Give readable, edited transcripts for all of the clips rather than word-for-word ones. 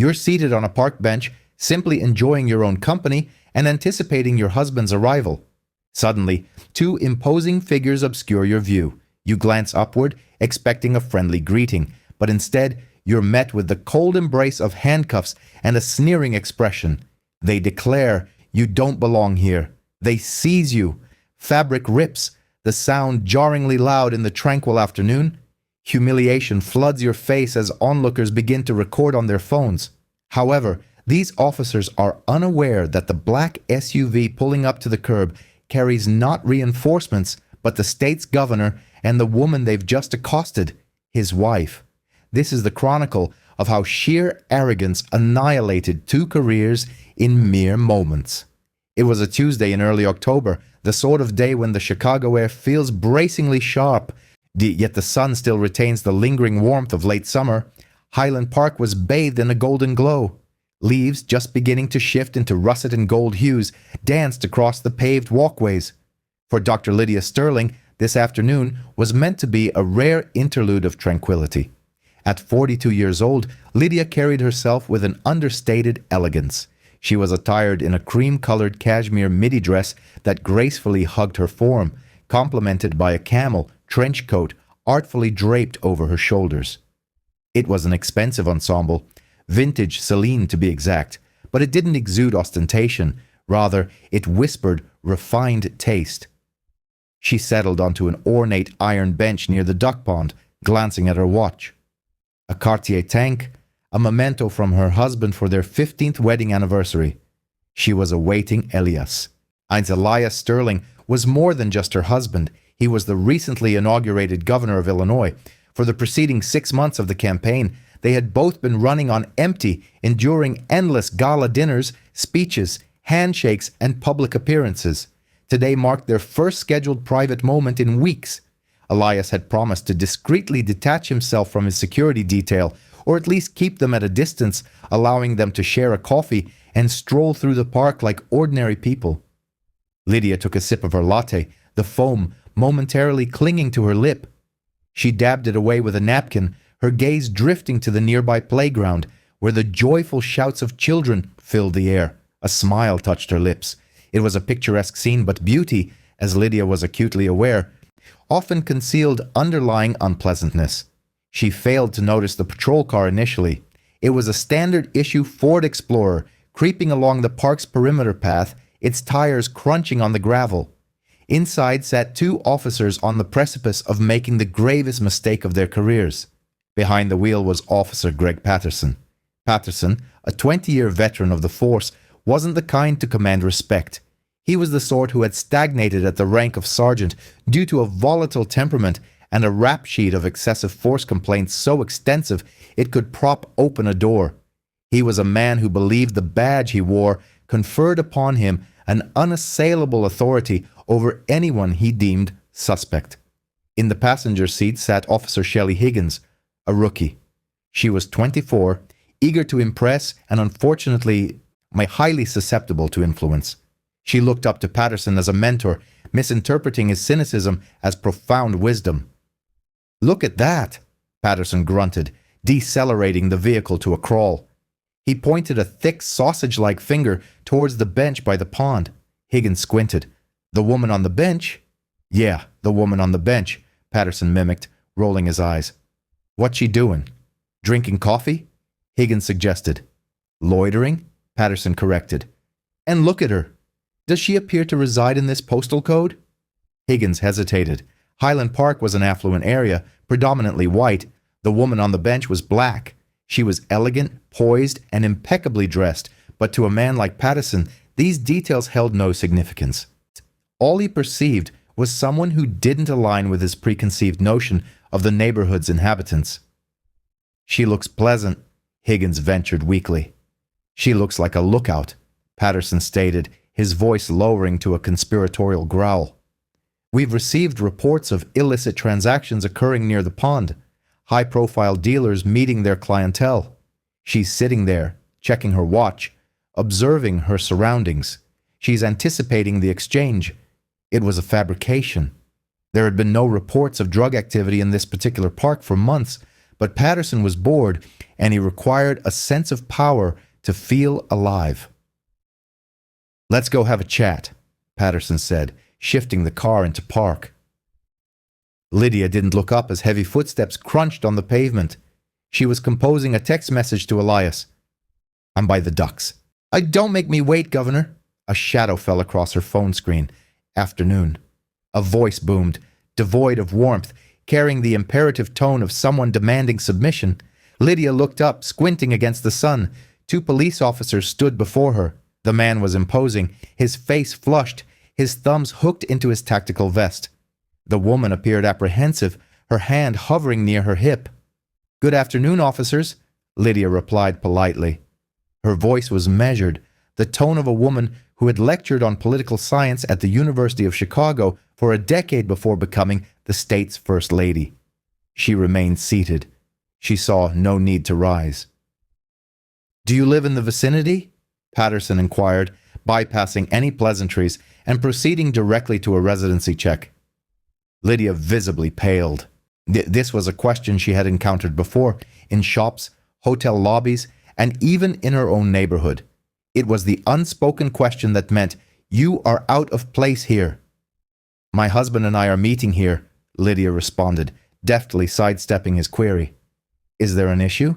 You're seated on a park bench, simply enjoying your own company and anticipating your husband's arrival. Suddenly, two imposing figures obscure your view. You glance upward, expecting a friendly greeting, but instead, you're met with the cold embrace of handcuffs and a sneering expression. They declare you don't belong here. They seize you. Fabric rips, the sound jarringly loud in the tranquil afternoon. Humiliation floods your face as onlookers begin to record on their phones. However, these officers are unaware that the black SUV pulling up to the curb carries not reinforcements, but the state's governor and the woman they've just accosted, his wife. This is the chronicle of how sheer arrogance annihilated two careers in mere moments. It was a Tuesday in early October, the sort of day when the Chicago air feels bracingly sharp, yet the sun still retains the lingering warmth of late summer. Highland Park was bathed in a golden glow. Leaves, just beginning to shift into russet and gold hues, danced across the paved walkways. For Dr. Lydia Sterling, this afternoon was meant to be a rare interlude of tranquility. At 42 years old, Lydia carried herself with an understated elegance. She was attired in a cream-colored cashmere midi dress that gracefully hugged her form, complemented by a camel trench coat artfully draped over her shoulders. It was an expensive ensemble, vintage Celine to be exact, but it didn't exude ostentation. Rather, it whispered refined taste. She settled onto an ornate iron bench near the duck pond, glancing at her watch. A Cartier tank, a memento from her husband for their 15th wedding anniversary. She was awaiting Elias. Elias Sterling was more than just her husband. He was the recently inaugurated governor of Illinois. For the preceding 6 months of the campaign, they had both been running on empty, enduring endless gala dinners, speeches, handshakes, and public appearances. Today marked their first scheduled private moment in weeks. Elias had promised to discreetly detach himself from his security detail, or at least keep them at a distance, allowing them to share a coffee and stroll through the park like ordinary people. Lydia took a sip of her latte, the foam momentarily clinging to her lip. She dabbed it away with a napkin, her gaze drifting to the nearby playground, where the joyful shouts of children filled the air. A smile touched her lips. It was a picturesque scene, but beauty, as Lydia was acutely aware, often concealed underlying unpleasantness. She failed to notice the patrol car initially. It was a standard-issue Ford Explorer, creeping along the park's perimeter path, its tires crunching on the gravel. Inside sat two officers on the precipice of making the gravest mistake of their careers. Behind the wheel was Officer Greg Patterson. Patterson, a 20-year veteran of the force, wasn't the kind to command respect. He was the sort who had stagnated at the rank of sergeant due to a volatile temperament and a rap sheet of excessive force complaints so extensive it could prop open a door. He was a man who believed the badge he wore conferred upon him an unassailable authority over anyone he deemed suspect. In the passenger seat sat Officer Shelley Higgins, a rookie. She was 24, eager to impress and unfortunately highly susceptible to influence. She looked up to Patterson as a mentor, misinterpreting his cynicism as profound wisdom. "Look at that," Patterson grunted, decelerating the vehicle to a crawl. He pointed a thick sausage-like finger towards the bench by the pond. Higgins squinted. "The woman on the bench?" "Yeah, the woman on the bench," Patterson mimicked, rolling his eyes. "What's she doing? Drinking coffee?" Higgins suggested. "Loitering?" Patterson corrected. "And look at her. Does she appear to reside in this postal code?" Higgins hesitated. Highland Park was an affluent area, predominantly white. The woman on the bench was black. She was elegant, poised, and impeccably dressed, but to a man like Patterson, these details held no significance. All he perceived was someone who didn't align with his preconceived notion of the neighborhood's inhabitants. "She looks pleasant," Higgins ventured weakly. "She looks like a lookout," Patterson stated, his voice lowering to a conspiratorial growl. "We've received reports of illicit transactions occurring near the pond, high-profile dealers meeting their clientele. She's sitting there, checking her watch, observing her surroundings. She's anticipating the exchange. It was a fabrication. There had been no reports of drug activity in this particular park for months, But Patterson was bored, and he required a sense of power to feel alive. "Let's go have a chat," Patterson said, shifting the car into park. Lydia didn't look up as heavy footsteps crunched on the pavement. She was composing a text message to Elias. "I'm by the Ducks." "Don't make me wait, Governor." A shadow fell across her phone screen. Afternoon. A voice boomed, devoid of warmth, carrying the imperative tone of someone demanding submission. Lydia looked up, squinting against the sun. 2 police officers stood before her. The man was imposing, his face flushed, his thumbs hooked into his tactical vest. The woman appeared apprehensive, her hand hovering near her hip. "Good afternoon, officers," Lydia replied politely. Her voice was measured, the tone of a woman who had lectured on political science at the University of Chicago for a decade before becoming the state's first lady. She remained seated. She saw no need to rise. "Do you live in the vicinity?" Patterson inquired, bypassing any pleasantries and proceeding directly to a residency check. Lydia visibly paled. This was a question she had encountered before, in shops, hotel lobbies, and even in her own neighborhood. It was the unspoken question that meant, "You are out of place here." "My husband and I are meeting here," Lydia responded, deftly sidestepping his query. "Is there an issue?"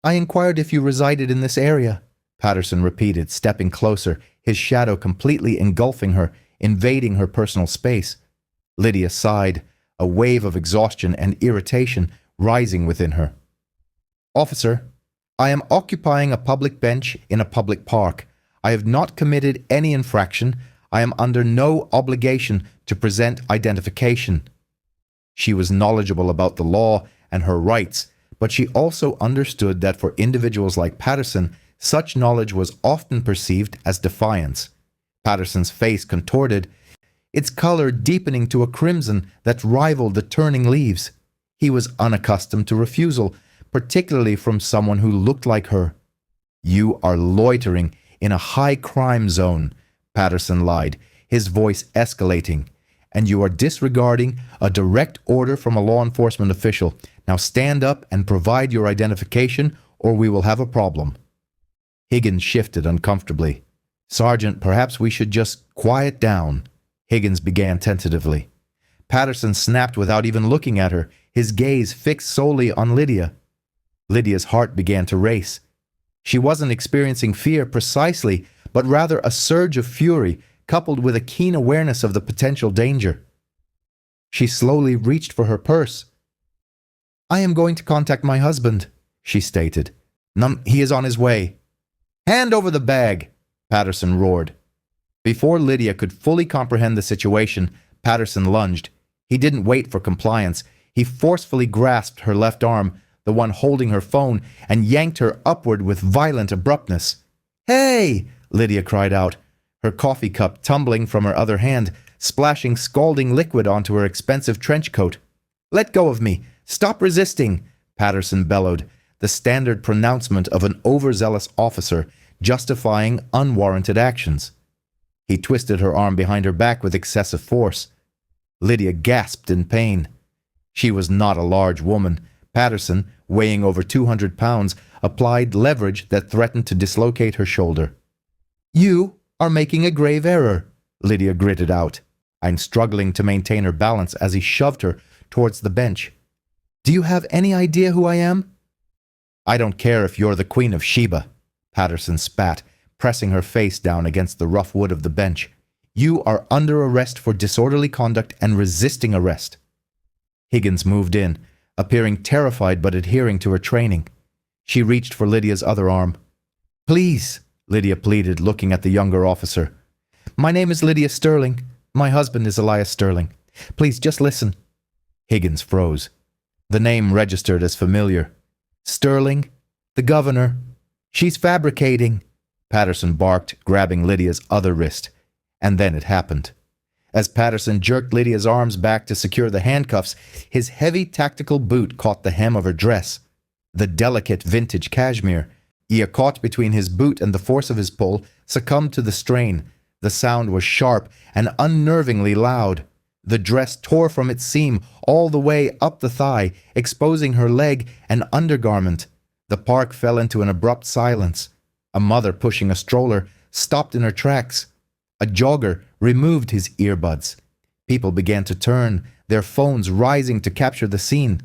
"I inquired if you resided in this area," Patterson repeated, stepping closer, his shadow completely engulfing her, invading her personal space. Lydia sighed, a wave of exhaustion and irritation rising within her. "Officer, I am occupying a public bench in a public park. I have not committed any infraction. I am under no obligation to present identification." She was knowledgeable about the law and her rights, but she also understood that for individuals like Patterson, such knowledge was often perceived as defiance. Patterson's face contorted, its color deepening to a crimson that rivaled the turning leaves. He was unaccustomed to refusal, particularly from someone who looked like her. "You are loitering in a high-crime zone," Patterson lied, his voice escalating. "And you are disregarding a direct order from a law enforcement official. Now stand up and provide your identification, or we will have a problem." Higgins shifted uncomfortably. "Sergeant, perhaps we should just quiet down," Higgins began tentatively. Patterson snapped without even looking at her, his gaze fixed solely on Lydia. Lydia's heart began to race. She wasn't experiencing fear precisely, but rather a surge of fury, coupled with a keen awareness of the potential danger. She slowly reached for her purse. "I am going to contact my husband," she stated. He is on his way." "Hand over the bag," Patterson roared. Before Lydia could fully comprehend the situation, Patterson lunged. He didn't wait for compliance. He forcefully grasped her left arm, the one holding her phone, and yanked her upward with violent abruptness. "Hey!" Lydia cried out, her coffee cup tumbling from her other hand, splashing scalding liquid onto her expensive trench coat. "Let go of me! Stop resisting!" Patterson bellowed, the standard pronouncement of an overzealous officer justifying unwarranted actions. He twisted her arm behind her back with excessive force. Lydia gasped in pain. She was not a large woman. Patterson, weighing over 200 pounds, applied leverage that threatened to dislocate her shoulder. "You are making a grave error," Lydia gritted out, and struggling to maintain her balance as he shoved her towards the bench. "Do you have any idea who I am?" "I don't care if you're the Queen of Sheba," Patterson spat, pressing her face down against the rough wood of the bench. "You are under arrest for disorderly conduct and resisting arrest." Higgins moved in, appearing terrified but adhering to her training. She reached for Lydia's other arm. "Please," Lydia pleaded, looking at the younger officer. "My name is Lydia Sterling. My husband is Elias Sterling. Please, just listen." Higgins froze. The name registered as familiar. "Sterling? The governor? She's fabricating," Patterson barked, grabbing Lydia's other wrist. And then it happened. As Patterson jerked Lydia's arms back to secure the handcuffs, his heavy tactical boot caught the hem of her dress. The delicate vintage cashmere, caught between his boot and the force of his pull, succumbed to the strain. The sound was sharp and unnervingly loud. The dress tore from its seam all the way up the thigh, exposing her leg and undergarment. The park fell into an abrupt silence. A mother pushing a stroller stopped in her tracks. A jogger removed his earbuds. People began to turn, their phones rising to capture the scene.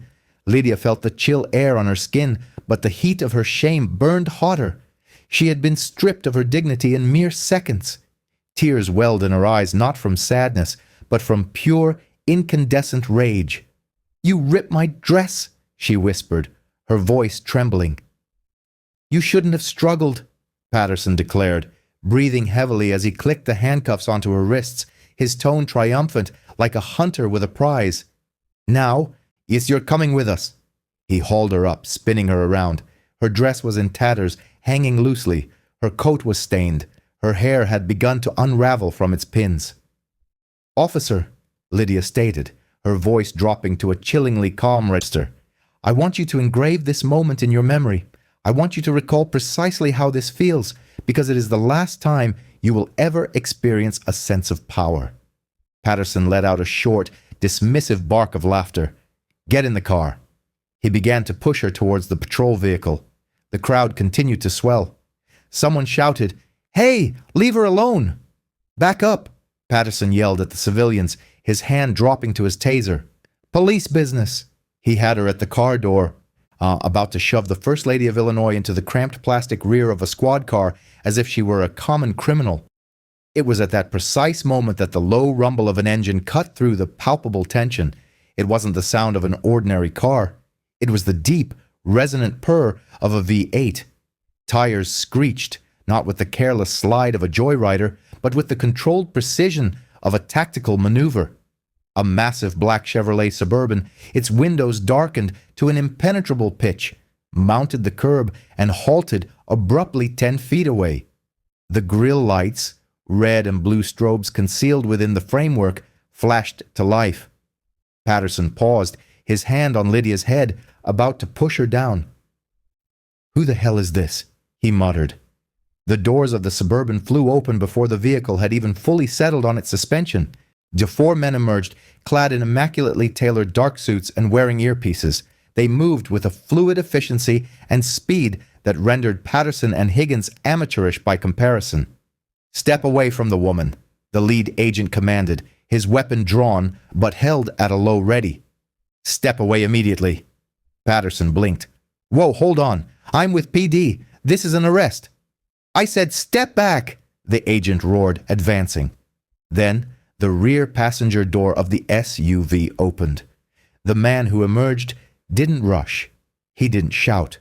Lydia felt the chill air on her skin, but the heat of her shame burned hotter. She had been stripped of her dignity in mere seconds. Tears welled in her eyes, not from sadness, but from pure, incandescent rage. "You ripped my dress," she whispered, her voice trembling. "You shouldn't have struggled," Patterson declared, breathing heavily as he clicked the handcuffs onto her wrists, his tone triumphant, like a hunter with a prize. "Now, yes, you're coming with us." He hauled her up, spinning her around. Her dress was in tatters, hanging loosely. Her coat was stained. Her hair had begun to unravel from its pins. "Officer," Lydia stated, her voice dropping to a chillingly calm register, "I want you to engrave this moment in your memory. I want you to recall precisely how this feels, because it is the last time you will ever experience a sense of power." Patterson let out a short, dismissive bark of laughter. "Get in the car." He began to push her towards the patrol vehicle. The crowd continued to swell. Someone shouted, "Hey, leave her alone!" "Back up!" Patterson yelled at the civilians, his hand dropping to his taser. "Police business!" He had her at the car door, about to shove the First Lady of Illinois into the cramped plastic rear of a squad car as if she were a common criminal. It was at that precise moment that the low rumble of an engine cut through the palpable tension. It wasn't the sound of an ordinary car. It was the deep, resonant purr of a V8. Tires screeched, not with the careless slide of a joyrider, but with the controlled precision of a tactical maneuver. A massive black Chevrolet Suburban, its windows darkened to an impenetrable pitch, mounted the curb and halted abruptly 10 feet away. The grille lights, red and blue strobes concealed within the framework, flashed to life. Patterson paused, his hand on Lydia's head, about to push her down. "Who the hell is this?" he muttered. The doors of the Suburban flew open before the vehicle had even fully settled on its suspension. The 4 men emerged, clad in immaculately tailored dark suits and wearing earpieces. They moved with a fluid efficiency and speed that rendered Patterson and Higgins amateurish by comparison. "Step away from the woman," the lead agent commanded, his weapon drawn but held at a low ready. "Step away immediately." Patterson blinked. "Whoa, hold on. I'm with PD. This is an arrest." "I said step back," the agent roared, advancing. Then the rear passenger door of the SUV opened. The man who emerged didn't rush. He didn't shout.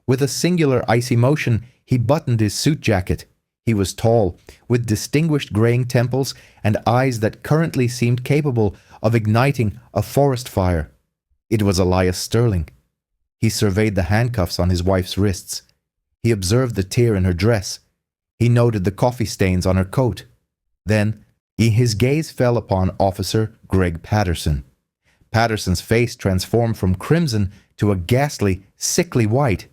With a singular icy motion, he buttoned his suit jacket. He was tall, with distinguished graying temples and eyes that currently seemed capable of igniting a forest fire. It was Elias Sterling. He surveyed the handcuffs on his wife's wrists. He observed the tear in her dress. He noted the coffee stains on her coat. Then his gaze fell upon Officer Greg Patterson. Patterson's face transformed from crimson to a ghastly, sickly white.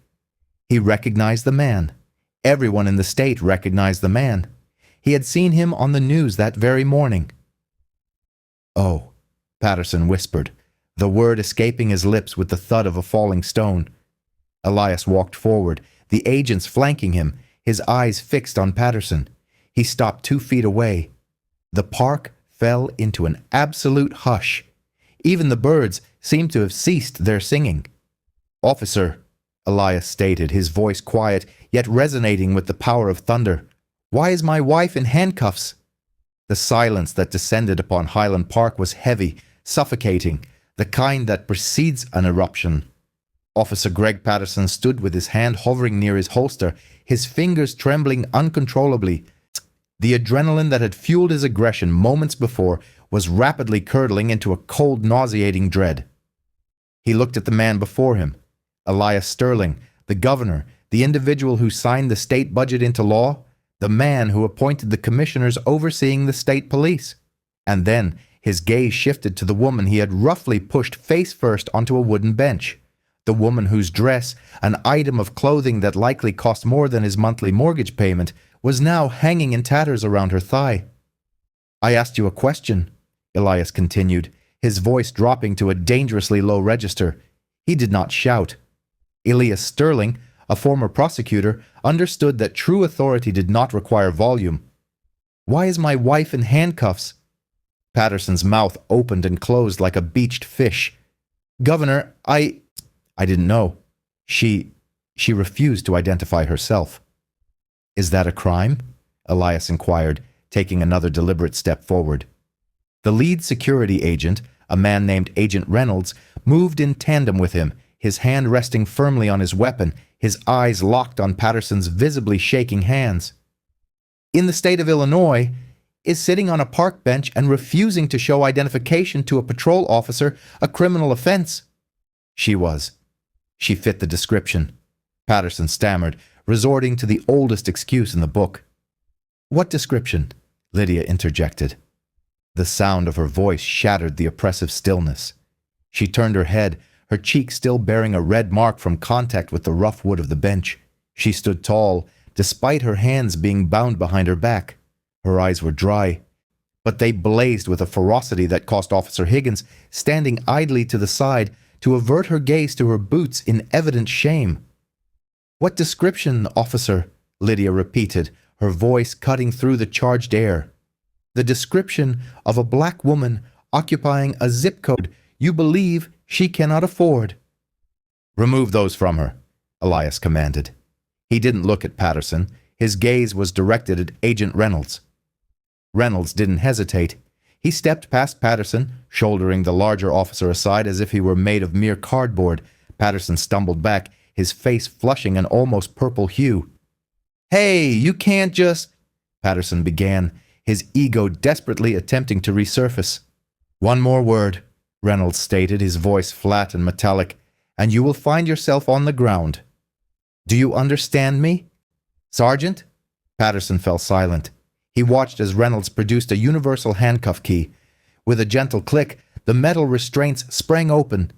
He recognized the man. Everyone in the state recognized the man. He had seen him on the news that very morning. "Oh," Patterson whispered, the word escaping his lips with the thud of a falling stone. Elias walked forward, the agents flanking him, his eyes fixed on Patterson. He stopped 2 feet away. The park fell into an absolute hush. Even the birds seemed to have ceased their singing. "Officer," Elias stated, his voice quiet, yet resonating with the power of thunder, "why is my wife in handcuffs?" The silence that descended upon Highland Park was heavy, suffocating, the kind that precedes an eruption. Officer Greg Patterson stood with his hand hovering near his holster, his fingers trembling uncontrollably. The adrenaline that had fueled his aggression moments before was rapidly curdling into a cold, nauseating dread. He looked at the man before him, Elias Sterling, the governor, the individual who signed the state budget into law, the man who appointed the commissioners overseeing the state police. And then his gaze shifted to the woman he had roughly pushed face first onto a wooden bench. The woman whose dress, an item of clothing that likely cost more than his monthly mortgage payment, was now hanging in tatters around her thigh. "I asked you a question," Elias continued, his voice dropping to a dangerously low register. He did not shout. Elias Sterling, a former prosecutor, understood that true authority did not require volume. "Why is my wife in handcuffs?" Patterson's mouth opened and closed like a beached fish. "Governor, I didn't know. She refused to identify herself." "Is that a crime?" Elias inquired, taking another deliberate step forward. The lead security agent, a man named Agent Reynolds, moved in tandem with him, his hand resting firmly on his weapon, his eyes locked on Patterson's visibly shaking hands. "In the state of Illinois, is sitting on a park bench and refusing to show identification to a patrol officer a criminal offense?" "She was. She fit the description," Patterson stammered, resorting to the oldest excuse in the book. "What description?" Lydia interjected. The sound of her voice shattered the oppressive stillness. She turned her head, her cheek still bearing a red mark from contact with the rough wood of the bench. She stood tall, despite her hands being bound behind her back. Her eyes were dry, but they blazed with a ferocity that caused Officer Higgins, standing idly to the side, to avert her gaze to her boots in evident shame. "What description, officer?" Lydia repeated, her voice cutting through the charged air. "The description of a black woman occupying a zip code you believe she cannot afford." "Remove those from her," Elias commanded. He didn't look at Patterson. His gaze was directed at Agent Reynolds. Reynolds didn't hesitate. He stepped past Patterson, shouldering the larger officer aside as if he were made of mere cardboard. Patterson stumbled back, his face flushing an almost purple hue. "Hey, you can't just—" Patterson began, his ego desperately attempting to resurface. "One more word," Reynolds stated, his voice flat and metallic, "and you will find yourself on the ground. Do you understand me?" "Sergeant?" Patterson fell silent. He watched as Reynolds produced a universal handcuff key. With a gentle click, the metal restraints sprang open.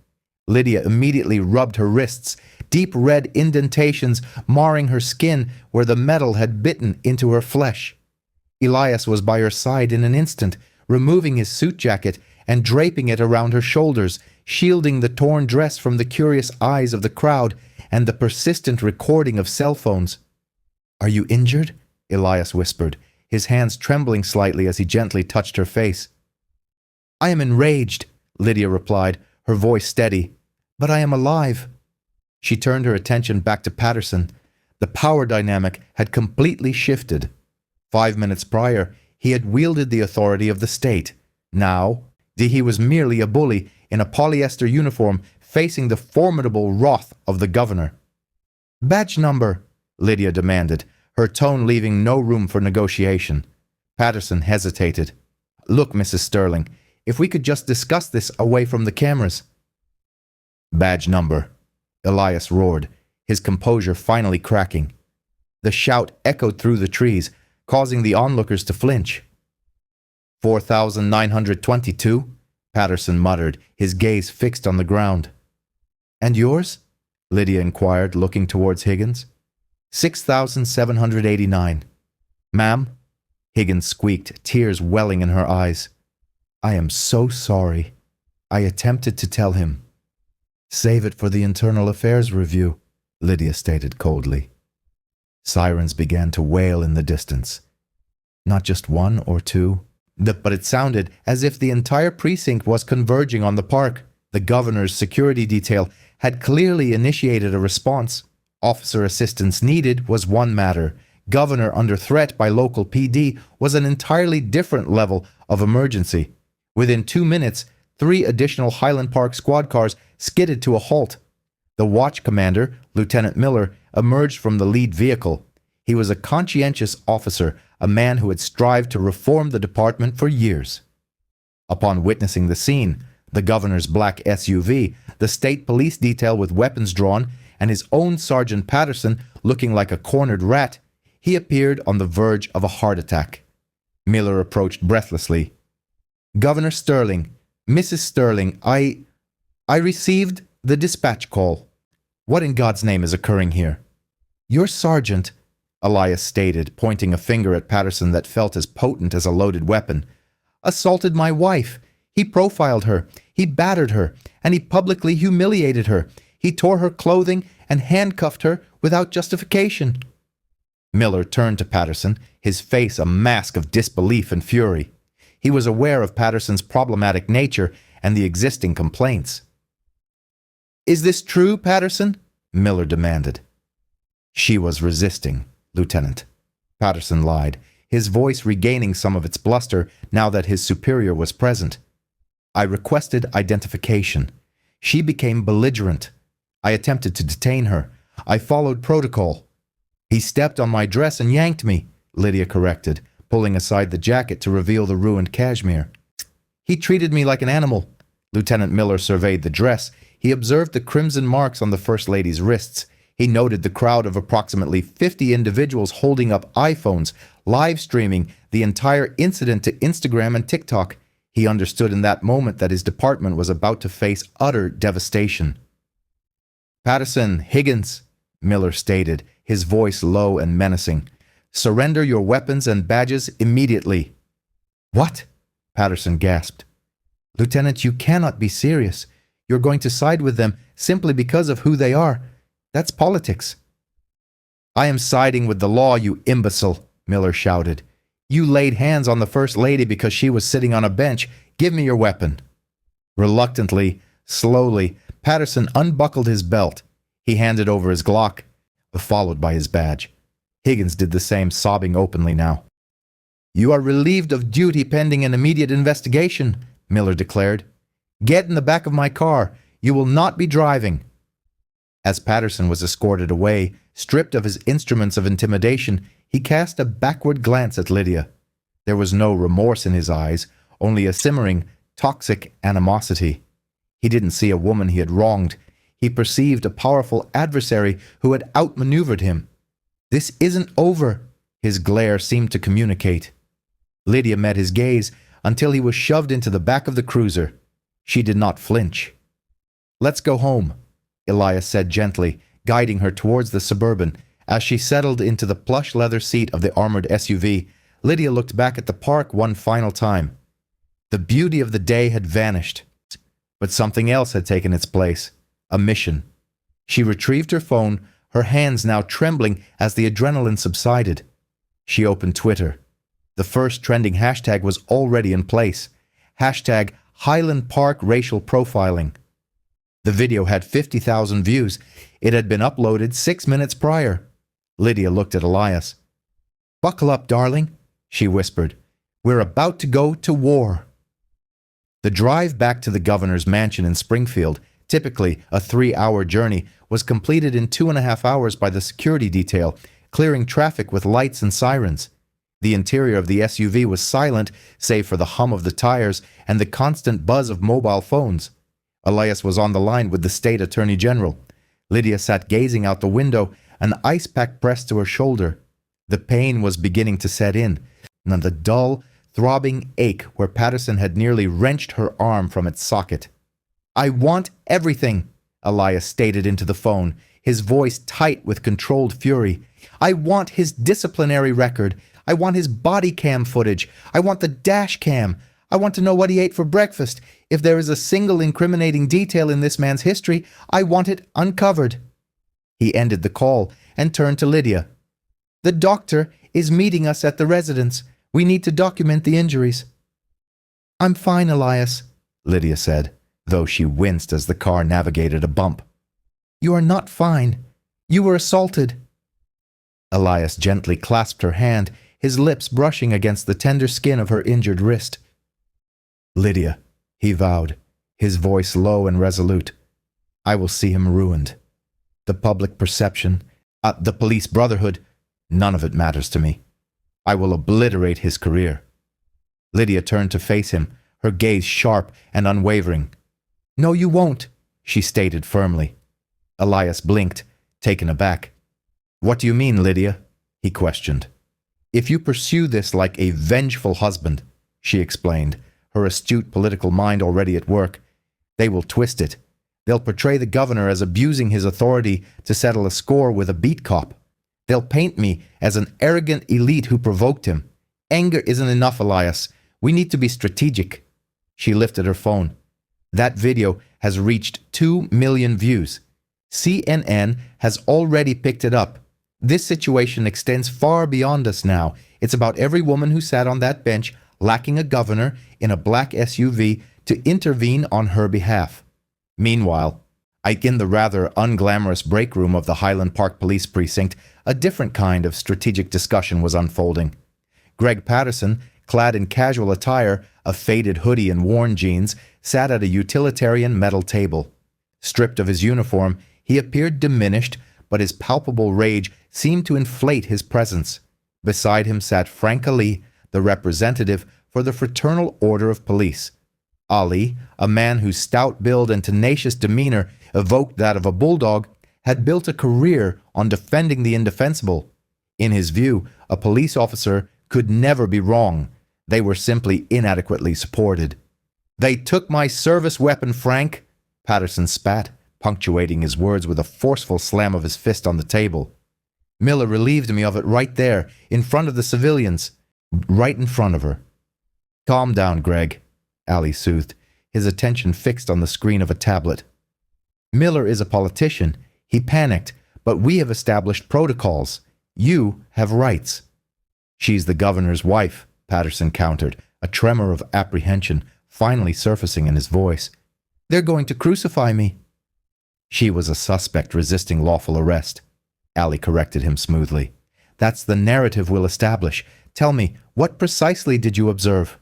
Lydia immediately rubbed her wrists, deep red indentations marring her skin where the metal had bitten into her flesh. Elias was by her side in an instant, removing his suit jacket and draping it around her shoulders, shielding the torn dress from the curious eyes of the crowd and the persistent recording of cell phones. "Are you injured?" Elias whispered, his hands trembling slightly as he gently touched her face. "I am enraged," Lydia replied, her voice steady, "but I am alive." She turned her attention back to Patterson. The power dynamic had completely shifted. 5 minutes prior, he had wielded the authority of the state. Now, he was merely a bully in a polyester uniform facing the formidable wrath of the governor. "Badge number," Lydia demanded, her tone leaving no room for negotiation. Patterson hesitated. "Look, Mrs. Sterling, if we could just discuss this away from the cameras." "Badge number," Elias roared, his composure finally cracking. The shout echoed through the trees, causing the onlookers to flinch. 4,922, Patterson muttered, his gaze fixed on the ground. "And yours?" Lydia inquired, looking towards Higgins. 6,789. "Ma'am?" Higgins squeaked, tears welling in her eyes. "I am so sorry. I attempted to tell him." "Save it for the Internal Affairs review," Lydia stated coldly. Sirens began to wail in the distance. Not just one or two, but it sounded as if the entire precinct was converging on the park. The governor's security detail had clearly initiated a response. Officer assistance needed was one matter. Governor under threat by local PD was an entirely different level of emergency. Within 2 minutes, 3 additional Highland Park squad cars skidded to a halt. The watch commander, Lieutenant Miller, emerged from the lead vehicle. He was a conscientious officer, a man who had strived to reform the department for years. Upon witnessing the scene, the governor's black SUV, the state police detail with weapons drawn, and his own Sergeant Patterson looking like a cornered rat, he appeared on the verge of a heart attack. Miller approached breathlessly. "Governor Sterling, Mrs. Sterling, I received the dispatch call. What in God's name is occurring here?" "Your sergeant," Elias stated, pointing a finger at Patterson that felt as potent as a loaded weapon, "assaulted my wife He profiled her, he battered her, and he publicly humiliated her. He tore her clothing and handcuffed her without justification. Miller turned to Patterson, his face a mask of disbelief and fury. He was aware of Patterson's problematic nature and the existing complaints. "Is this true, Patterson?" Miller demanded. "She was resisting, Lieutenant." Patterson lied, his voice regaining some of its bluster now that his superior was present. "I requested identification. She became belligerent. I attempted to detain her. I followed protocol." "He stepped on my dress and yanked me," Lydia corrected, pulling aside the jacket to reveal the ruined cashmere. "He treated me like an animal." Lieutenant Miller surveyed the dress. He observed the crimson marks on the First Lady's wrists. He noted the crowd of approximately 50 individuals holding up iPhones, live streaming the entire incident to Instagram and TikTok. He understood in that moment that his department was about to face utter devastation. "Patterson, Higgins," Miller stated, his voice low and menacing. "Surrender your weapons and badges immediately." "What?" Patterson gasped. "Lieutenant, you cannot be serious. You're going to side with them simply because of who they are. That's politics." "I am siding with the law, you imbecile," Miller shouted. "You laid hands on the First Lady because she was sitting on a bench. Give me your weapon." Reluctantly, slowly, Patterson unbuckled his belt. He handed over his Glock, followed by his badge. Higgins did the same, sobbing openly now. "You are relieved of duty pending an immediate investigation," Miller declared. "Get in the back of my car. You will not be driving." As Patterson was escorted away, stripped of his instruments of intimidation, he cast a backward glance at Lydia. There was no remorse in his eyes, only a simmering, toxic animosity. He didn't see a woman he had wronged. He perceived a powerful adversary who had outmaneuvered him. "This isn't over," his glare seemed to communicate. Lydia met his gaze until he was shoved into the back of the cruiser. She did not flinch. "Let's go home," Elias said gently, guiding her towards the Suburban. As she settled into the plush leather seat of the armored SUV, Lydia looked back at the park one final time. The beauty of the day had vanished, but something else had taken its place. A mission. She retrieved her phone, her hands now trembling as the adrenaline subsided. She opened Twitter. The first trending hashtag was already in place. Hashtag Highland Park Racial Profiling. The video had 50,000 views. It had been uploaded 6 minutes prior. Lydia looked at Elias. "Buckle up, darling," she whispered. "We're about to go to war." The drive back to the governor's mansion in Springfield, typically a 3-hour journey, was completed in 2.5 hours by the security detail, clearing traffic with lights and sirens. The interior of the SUV was silent, save for the hum of the tires and the constant buzz of mobile phones. Elias was on the line with the state attorney general. Lydia sat gazing out the window, an ice pack pressed to her shoulder. The pain was beginning to set in, and the dull, throbbing ache where Patterson had nearly wrenched her arm from its socket. "I want everything," Elias stated into the phone, his voice tight with controlled fury. "I want his disciplinary record. I want his body cam footage. I want the dash cam. I want to know what he ate for breakfast. If there is a single incriminating detail in this man's history, I want it uncovered." He ended the call and turned to Lydia. "The doctor is meeting us at the residence. We need to document the injuries." "I'm fine, Elias," Lydia said, though she winced as the car navigated a bump. "You are not fine. You were assaulted." Elias gently clasped her hand, his lips brushing against the tender skin of her injured wrist. "Lydia," he vowed, his voice low and resolute, "I will see him ruined. The public perception, the police brotherhood, none of it matters to me. I will obliterate his career." Lydia turned to face him, her gaze sharp and unwavering. "No, you won't," she stated firmly. Elias blinked, taken aback. "What do you mean, Lydia?" he questioned. "If you pursue this like a vengeful husband," she explained, her astute political mind already at work, "they will twist it. They'll portray the governor as abusing his authority to settle a score with a beat cop. They'll paint me as an arrogant elite who provoked him. Anger isn't enough, Elias. We need to be strategic." She lifted her phone. That video has reached 2 million views. CNN has already picked it up. This situation extends far beyond us now. It's about every woman who sat on that bench, lacking a governor in a black SUV to intervene on her behalf. Meanwhile, in the rather unglamorous break room of the Highland Park Police Precinct, a different kind of strategic discussion was unfolding. Greg Patterson, clad in casual attire, a faded hoodie and worn jeans, sat at a utilitarian metal table. Stripped of his uniform, he appeared diminished, but his palpable rage seemed to inflate his presence. Beside him sat Frank Ali, the representative for the Fraternal Order of Police. Ali, a man whose stout build and tenacious demeanor evoked that of a bulldog, had built a career on defending the indefensible. In his view, a police officer could never be wrong. They were simply inadequately supported. "They took my service weapon, Frank," Patterson spat, punctuating his words with a forceful slam of his fist on the table. "Miller relieved me of it right there, in front of the civilians. Right in front of her." "Calm down, Greg," Ali soothed, his attention fixed on the screen of a tablet. "Miller is a politician. He panicked, but we have established protocols. You have rights." "She's the governor's wife," Patterson countered, a tremor of apprehension finally surfacing in his voice. "They're going to crucify me." "She was a suspect resisting lawful arrest," Ali corrected him smoothly. "That's the narrative we'll establish. Tell me, what precisely did you observe?"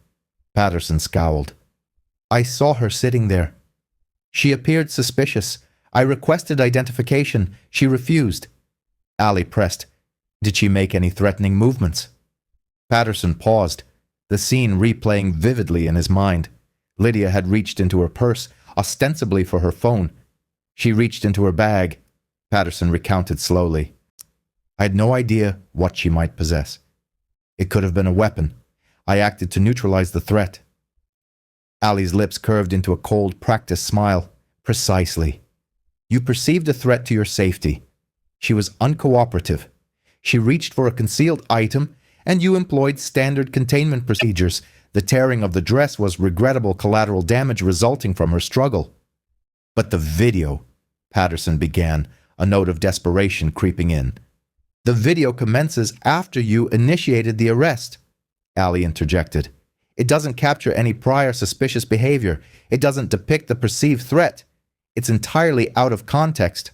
Patterson scowled. "I saw her sitting there. She appeared suspicious. I requested identification. She refused." Ali pressed. "Did she make any threatening movements?" Patterson paused, the scene replaying vividly in his mind. Lydia had reached into her purse, ostensibly for her phone. She reached into her bag. Patterson recounted slowly. "I had no idea what she might possess. It could have been a weapon. I acted to neutralize the threat." Ali's lips curved into a cold, practiced smile. "Precisely. You perceived a threat to your safety. She was uncooperative. She reached for a concealed item, and you employed standard containment procedures. The tearing of the dress was regrettable collateral damage resulting from her struggle." "But the video," Patterson began, a note of desperation creeping in. "The video commences after you initiated the arrest," Ali interjected. "It doesn't capture any prior suspicious behavior. It doesn't depict the perceived threat. It's entirely out of context."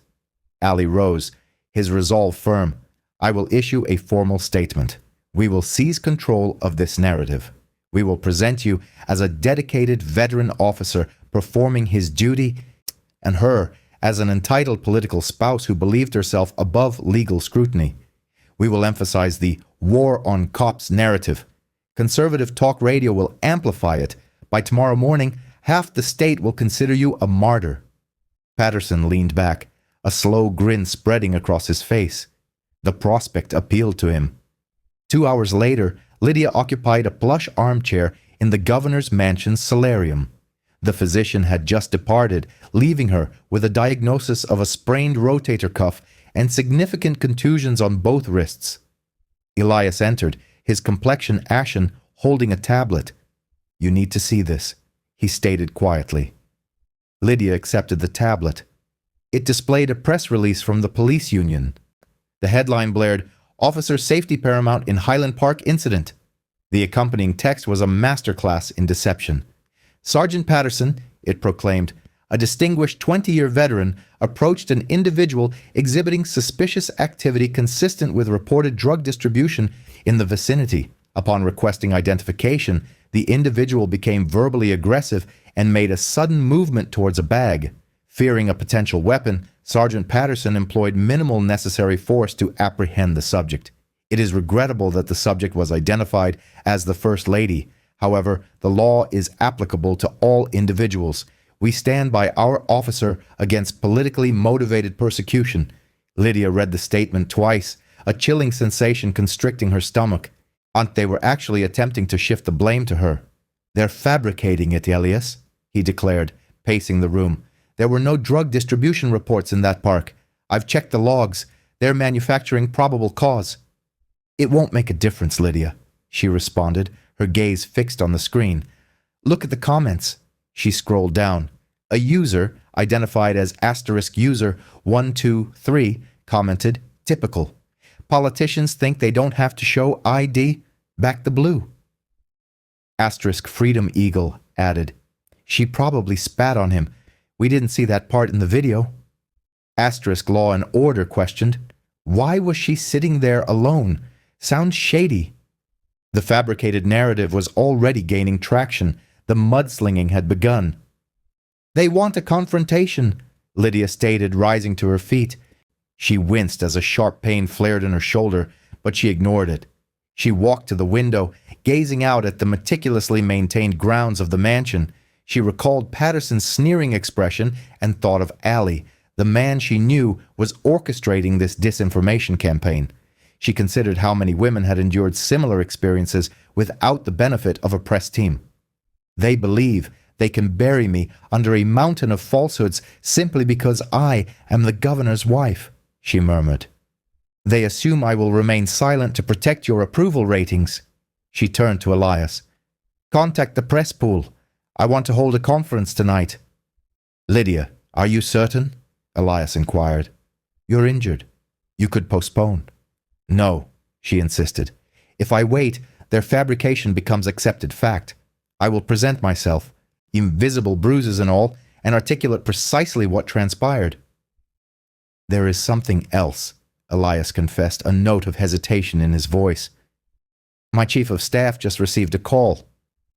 Ali rose, his resolve firm. "I will issue a formal statement. We will seize control of this narrative. We will present you as a dedicated veteran officer performing his duty, and her as an entitled political spouse who believed herself above legal scrutiny. We will emphasize the war on cops narrative. Conservative talk radio will amplify it. By tomorrow morning, half the state will consider you a martyr." Patterson leaned back, a slow grin spreading across his face. The prospect appealed to him. 2 hours later, Lydia occupied a plush armchair in the governor's mansion's solarium. The physician had just departed, leaving her with a diagnosis of a sprained rotator cuff and significant contusions on both wrists. Elias entered, his complexion ashen, holding a tablet. "You need to see this," he stated quietly. Lydia accepted the tablet. It displayed a press release from the police union. The headline blared, "Officer Safety Paramount in Highland Park Incident." The accompanying text was a masterclass in deception. "Sergeant Patterson," it proclaimed, "a distinguished 20-year veteran, approached an individual exhibiting suspicious activity consistent with reported drug distribution in the vicinity. Upon requesting identification, the individual became verbally aggressive and made a sudden movement towards a bag. Fearing a potential weapon, Sergeant Patterson employed minimal necessary force to apprehend the subject. It is regrettable that the subject was identified as the First Lady. However, the law is applicable to all individuals. We stand by our officer against politically motivated persecution." Lydia read the statement twice, a chilling sensation constricting her stomach. They were actually attempting to shift the blame to her. "They're fabricating it, Elias," he declared, pacing the room. "There were no drug distribution reports in that park. I've checked the logs. They're manufacturing probable cause." "It won't make a difference, Lydia," she responded, her gaze fixed on the screen. Look at the comments. She scrolled down. A user, identified as *user123, commented, "Typical. Politicians think they don't have to show ID? Back the blue." *Freedom Eagle added, "She probably spat on him. We didn't see that part in the video." *Law and Order questioned, "Why was she sitting there alone? Sounds shady." The fabricated narrative was already gaining traction. The mudslinging had begun. "They want a confrontation," Lydia stated, rising to her feet. She winced as a sharp pain flared in her shoulder, but she ignored it. She walked to the window, gazing out at the meticulously maintained grounds of the mansion. She recalled Patterson's sneering expression and thought of Allie, the man she knew was orchestrating this disinformation campaign. She considered how many women had endured similar experiences without the benefit of a press team. "They believe they can bury me under a mountain of falsehoods simply because I am the governor's wife," she murmured. "They assume I will remain silent to protect your approval ratings." She turned to Elias. "Contact the press pool. I want to hold a conference tonight." "Lydia, are you certain?" Elias inquired. "You're injured. You could postpone." "No," she insisted. "If I wait, their fabrication becomes accepted fact. I will present myself, invisible bruises and all, and articulate precisely what transpired." "There is something else," Elias confessed, a note of hesitation in his voice. "My chief of staff just received a call.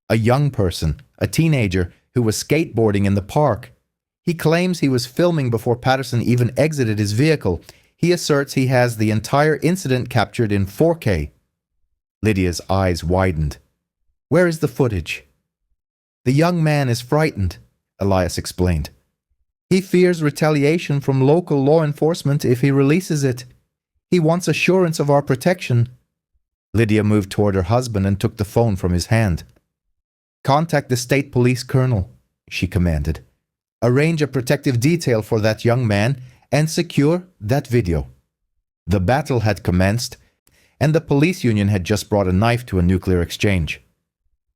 A young person, a teenager, who was skateboarding in the park. He claims he was filming before Patterson even exited his vehicle. He asserts he has the entire incident captured in 4K. Lydia's eyes widened. "Where is the footage?" "The young man is frightened," Elias explained. "He fears retaliation from local law enforcement if he releases it. He wants assurance of our protection." Lydia moved toward her husband and took the phone from his hand. "Contact the state police colonel," she commanded. "Arrange a protective detail for that young man and secure that video." The battle had commenced, and the police union had just brought a knife to a nuclear exchange.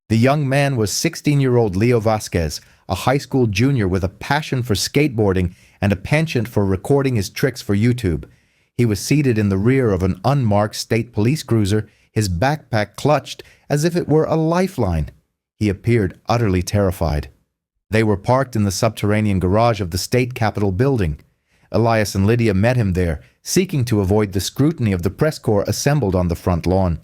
The young man was 16-year-old Leo Vasquez, a high school junior with a passion for skateboarding and a penchant for recording his tricks for YouTube. He was seated in the rear of an unmarked state police cruiser, his backpack clutched as if it were a lifeline. He appeared utterly terrified. They were parked in the subterranean garage of the state capitol building. Elias and Lydia met him there, seeking to avoid the scrutiny of the press corps assembled on the front lawn.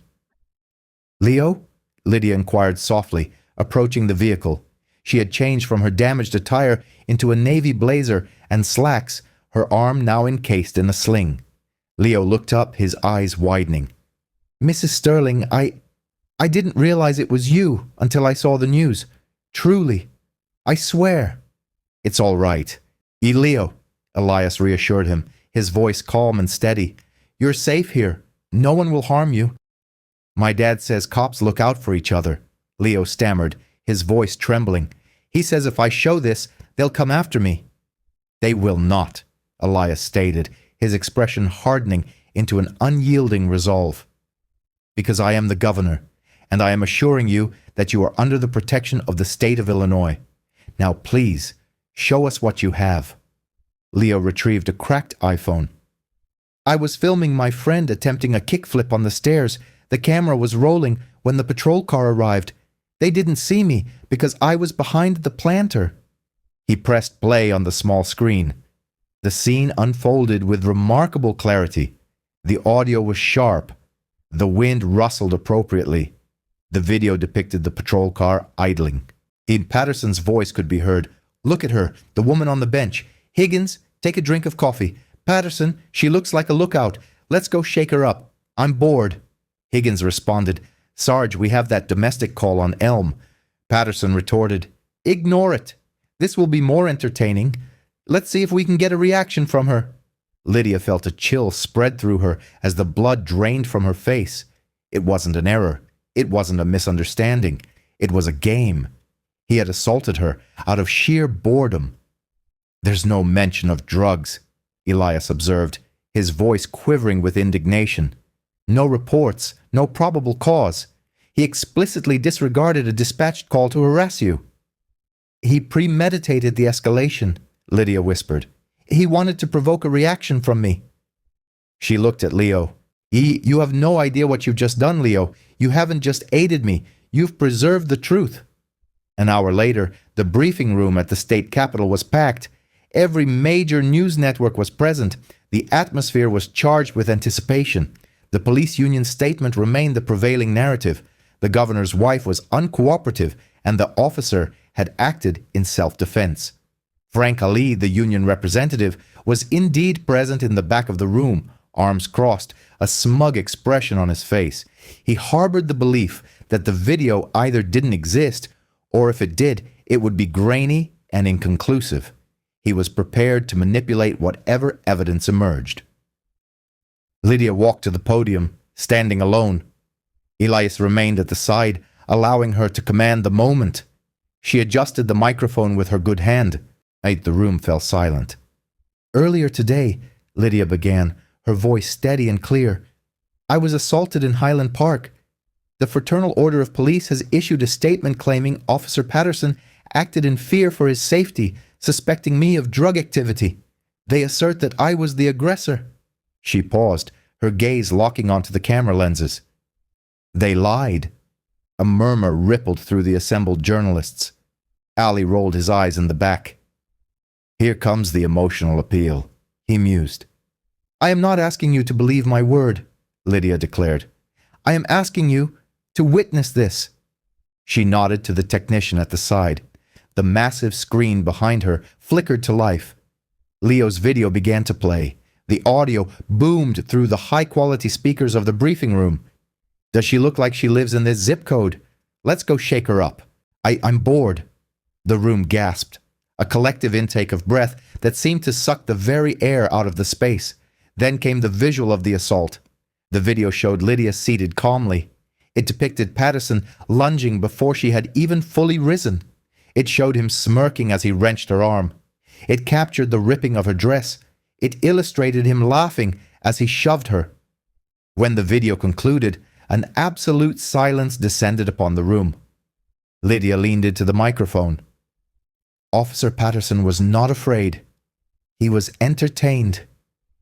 "Leo?" Lydia inquired softly, approaching the vehicle. She had changed from her damaged attire into a navy blazer and slacks, her arm now encased in a sling. Leo looked up, his eyes widening. "Mrs. Sterling, I didn't realize it was you until I saw the news. Truly. I swear." "It's all right. Leo," Elias reassured him, his voice calm and steady. "You're safe here. No one will harm you." "My dad says cops look out for each other," Leo stammered, his voice trembling. "He says if I show this, they'll come after me." "They will not," Elias stated, his expression hardening into an unyielding resolve. "Because I am the governor, and I am assuring you that you are under the protection of the state of Illinois. Now please, show us what you have." Leo retrieved a cracked iPhone. "I was filming my friend attempting a kickflip on the stairs. The camera was rolling when the patrol car arrived. They didn't see me because I was behind the planter." He pressed play on the small screen. The scene unfolded with remarkable clarity. The audio was sharp. The wind rustled appropriately. The video depicted the patrol car idling. In Patterson's voice could be heard, "Look at her, the woman on the bench. Higgins, take a drink of coffee. Patterson, she looks like a lookout. Let's go shake her up. I'm bored." Higgins responded, "Sarge, we have that domestic call on Elm." Patterson retorted, "Ignore it. This will be more entertaining. Let's see if we can get a reaction from her." Lydia felt a chill spread through her as the blood drained from her face. It wasn't an error. It wasn't a misunderstanding. It was a game. He had assaulted her out of sheer boredom. "There's no mention of drugs," Elias observed, his voice quivering with indignation. "No reports, no probable cause." He explicitly disregarded a dispatched call to harass you." "He premeditated the escalation," Lydia whispered. "He wanted to provoke a reaction from me." She looked at Leo. You have no idea what you've just done, Leo. You haven't just aided me. You've preserved the truth." An hour later, the briefing room at the state capitol was packed. Every major news network was present. The atmosphere was charged with anticipation. The police union's statement remained the prevailing narrative. The governor's wife was uncooperative, and the officer had acted in self-defense. Frank Ali, the union representative, was indeed present in the back of the room, arms crossed, a smug expression on his face. He harbored the belief that the video either didn't exist, or if it did, it would be grainy and inconclusive. He was prepared to manipulate whatever evidence emerged. Lydia walked to the podium, standing alone. Elias remained at the side, allowing her to command the moment. She adjusted the microphone with her good hand. The room fell silent. "Earlier today," Lydia began, her voice steady and clear, "I was assaulted in Highland Park. The Fraternal Order of Police has issued a statement claiming Officer Patterson acted in fear for his safety, suspecting me of drug activity. They assert that I was the aggressor." She paused, her gaze locking onto the camera lenses. "They lied." A murmur rippled through the assembled journalists. Ali rolled his eyes in the back. "Here comes the emotional appeal," he mused. "I am not asking you to believe my word," Lydia declared. "I am asking you to witness this." She nodded to the technician at the side. The massive screen behind her flickered to life. Leo's video began to play. The audio boomed through the high-quality speakers of the briefing room. "Does she look like she lives in this zip code? Let's go shake her up. I'm bored." The room gasped, a collective intake of breath that seemed to suck the very air out of the space. Then came the visual of the assault. The video showed Lydia seated calmly. It depicted Patterson lunging before she had even fully risen. It showed him smirking as he wrenched her arm. It captured the ripping of her dress. It illustrated him laughing as he shoved her. When the video concluded, an absolute silence descended upon the room. Lydia leaned into the microphone. Officer Patterson was not afraid. He was entertained.